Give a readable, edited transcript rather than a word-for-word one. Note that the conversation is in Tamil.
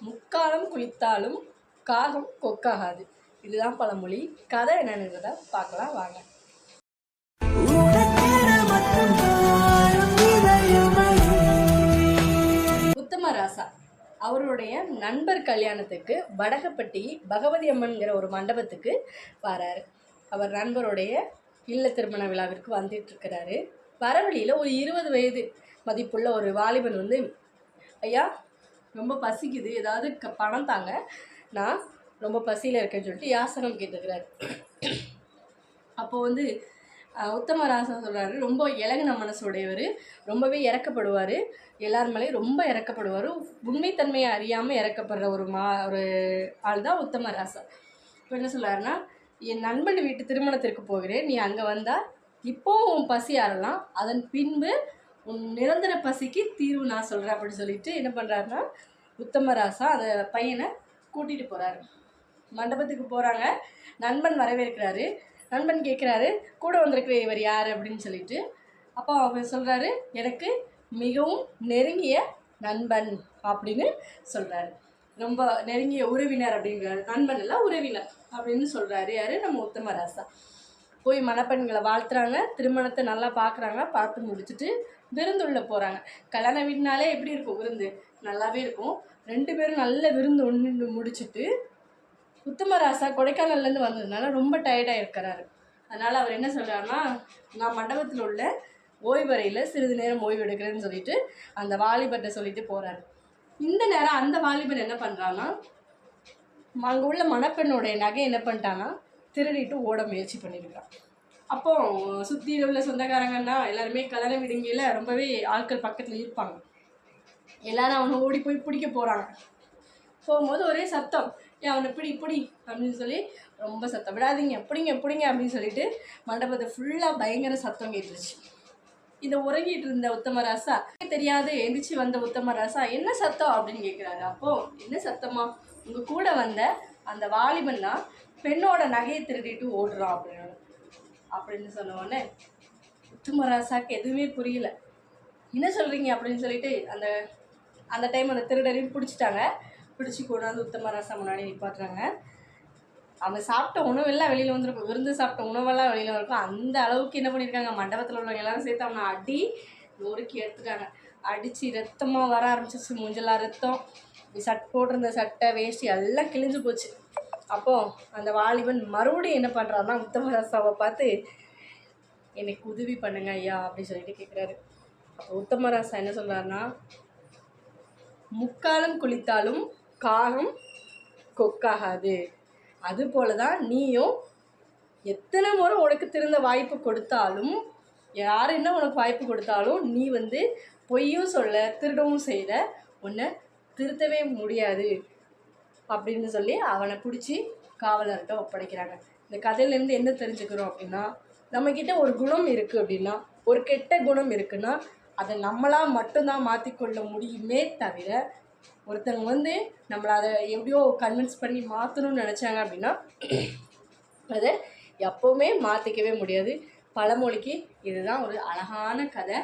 முக்காலம் குளித்தாலும் காகம் கொக்காகாது. இதுதான் பழமொழி. கதை என்னன்றத பார்க்கலாம் வாங்க. உத்தமராசா அவருடைய நண்பர் கல்யாணத்துக்கு வடகப்பட்டி பகவதி அம்மன்கிற ஒரு மண்டபத்துக்கு வராரு. அவர் நண்பருடைய இல்ல திருமண விழாவிற்கு வந்துட்டுருக்கிறாரு. வரவழியில் ஒரு 20 வயது மதிப்புள்ள ஒரு வாலிபன் வந்து, ஐயா ரொம்ப பசிக்குது, ஏதாவது பணம் தாங்க, நான் ரொம்ப பசியில் இருக்கேன்னு சொல்லிட்டு யாசகம் கேட்டுக்கிறாரு. அப்போது வந்து உத்தமராசா சொல்கிறாரு, ரொம்ப இலகுன மனசுடையவர், ரொம்பவே இறக்கப்படுவார், எல்லார் மேலேயும் ரொம்ப இறக்கப்படுவார், உண்மைத்தன்மையை அறியாமல் இறக்கப்படுற ஒரு ஆள் தான் உத்தமராசா. இப்போ என்ன சொல்கிறாருன்னா, என் நண்பன் வீட்டு திருமணத்திற்கு போகிறேன், நீ அங்கே வந்தால் இப்போவும் உன் பசி ஆறலாம், அதன் பின்பு உன் நிரந்தர பசிக்கு தீர்வு நான் சொல்கிறேன் அப்படின்னு சொல்லிட்டு என்ன பண்ணுறாருன்னா, உத்தமராசா அந்த பையனை கூட்டிகிட்டு போகிறாரு. மண்டபத்துக்கு போகிறாங்க. நண்பன் வரவேற்கிறாரு. நண்பன் கேட்குறாரு, கூட வந்திருக்கிற இவர் யார் அப்படின்னு சொல்லிட்டு. அப்போ அவர் சொல்கிறாரு, எனக்கு மிகவும் நெருங்கிய நண்பன் அப்படின்னு சொல்கிறாரு. ரொம்ப நெருங்கிய உறவினர் அப்படிங்கிறாரு. நண்பன் இல்லை, உறவினர் அப்படின்னு சொல்கிறாரு. யார்? நம்ம உத்தமராசா. போய் மணப்பெண்களை வாழ்த்துறாங்க, திருமணத்தை நல்லா பார்க்குறாங்க. பார்த்து முடிச்சுட்டு விருந்துள்ள போகிறாங்க. கல்யாண வீடுனாலே எப்படி இருக்கும்? விருந்து நல்லாவே இருக்கும். 2 பேரும் நல்ல விருந்து ஒன்று முடிச்சுட்டு, உத்தமராசா கொடைக்கானல்லேருந்து வந்ததுனால ரொம்ப டயர்டாக இருக்கிறாரு. அதனால் அவர் என்ன சொல்கிறாருன்னா, நான் மண்டபத்தில் உள்ள ஓய்வறையில் சிறிது நேரம் ஓய்வு எடுக்கிறேன்னு சொல்லிட்டு அந்த வாலிபர்கிட்ட சொல்லிட்டு போகிறாரு. இந்த நேரம் அந்த வாலிபர் என்ன பண்ணுறான்னா, அங்கே உள்ள மணப்பெண்ணுடைய நகை என்ன பண்ணிட்டான்னா திருடிட்டு ஓட முயற்சி பண்ணியிருக்கான். அப்போ சுற்றி உள்ள சொந்தக்காரங்கன்னா எல்லாருமே கல்யாண விடுங்கியில் ரொம்பவே ஆட்கள் பக்கத்தில் இருப்பாங்க. எல்லாரும் அவனை ஓடி போய் பிடிக்க போகிறாங்க. போகும்போது ஒரே சத்தம், அவனை பிடி அப்படின்னு சொல்லி ரொம்ப சத்தம், விடாதீங்க, பிடிங்க அப்படின்னு சொல்லிட்டு மண்டபத்தை ஃபுல்லாக பயங்கர சத்தம் கேட்டுருச்சு. இதை உறங்கிட்டு இருந்த உத்தமராசா, தெரியாது எந்திரிச்சு வந்த உத்தமராசா, என்ன சத்தம் அப்படின்னு கேட்குறாரு. அப்போது என்ன சத்தமா? உங்கள் கூட வந்த அந்த வாலிபன் தான் பெண்ணோட நகையை திருடிட்டு ஓடுறான் அப்படின்னு சொன்னோடனே உத்தமராசாக்கு எதுவுமே புரியல. என்ன சொல்கிறீங்க அப்படின்னு சொல்லிட்டு அந்த டைம் அந்த திருடரையும் பிடிச்சிட்டாங்க. பிடிச்சி கொண்டாந்து உத்தமராசா முன்னாடி நிப்பாட்டுறாங்க. அவன் சாப்பிட்ட உணவெல்லாம் வெளியில் வந்துருக்கும், விருந்து சாப்பிட்ட உணவெல்லாம் வெளியில் இருக்கும். அந்த அளவுக்கு என்ன பண்ணியிருக்காங்க, மண்டபத்தில் உள்ளவங்க எல்லாரும் சேர்த்து அவனை அடி நொறுக்கி எடுத்துட்டாங்க. அடித்து ரத்தமாக வர ஆரம்பிச்சிச்சு, மூஞ்செல்லாம் ரத்தம், போட்டிருந்த சட்டை வேஷ்டி எல்லாம் கிழிஞ்சு போச்சு. அப்போது அந்த வாலிபன் மறுபடியும் என்ன பண்ணுறாருன்னா, உத்தமராசாவை பார்த்து, எனக்கு உதவி பண்ணுங்க ஐயா அப்படின்னு சொல்லிட்டு கேட்குறாரு. அப்போ உத்தமராசா என்ன சொல்கிறாருன்னா, முக்காலம் குளித்தாலும் காகம் கொக்காகாது, அதுபோல தான் நீயும் எத்தனை முறை உனக்கு திருந்த வாய்ப்பு கொடுத்தாலும், யார் என்ன உனக்கு வாய்ப்பு கொடுத்தாலும் நீ வந்து பொய்யும் சொல்ல திருடவும் செய்கிற, உன்னை திருத்தவே முடியாது அப்படின்னு சொல்லி அவனை பிடிச்சி காவலர்கிட்ட ஒப்படைக்கிறாங்க. இந்த கதையிலேருந்து என்ன தெரிஞ்சுக்கிறோம் அப்படின்னா, நம்மக்கிட்ட ஒரு குணம் இருக்குது அப்படின்னா, ஒரு கெட்ட குணம் இருக்குன்னா அதை நம்மளாக மட்டும்தான் மாற்றிக்கொள்ள முடியுமே தவிர, ஒருத்தவங்க வந்து நம்மளை அதை எப்படியோ கன்வின்ஸ் பண்ணி மாற்றணும்னு நினச்சாங்க அப்படின்னா அதை எப்போவுமே மாற்றிக்கவே முடியாது. பழமொழிக்கு இதுதான் ஒரு அழகான கதை.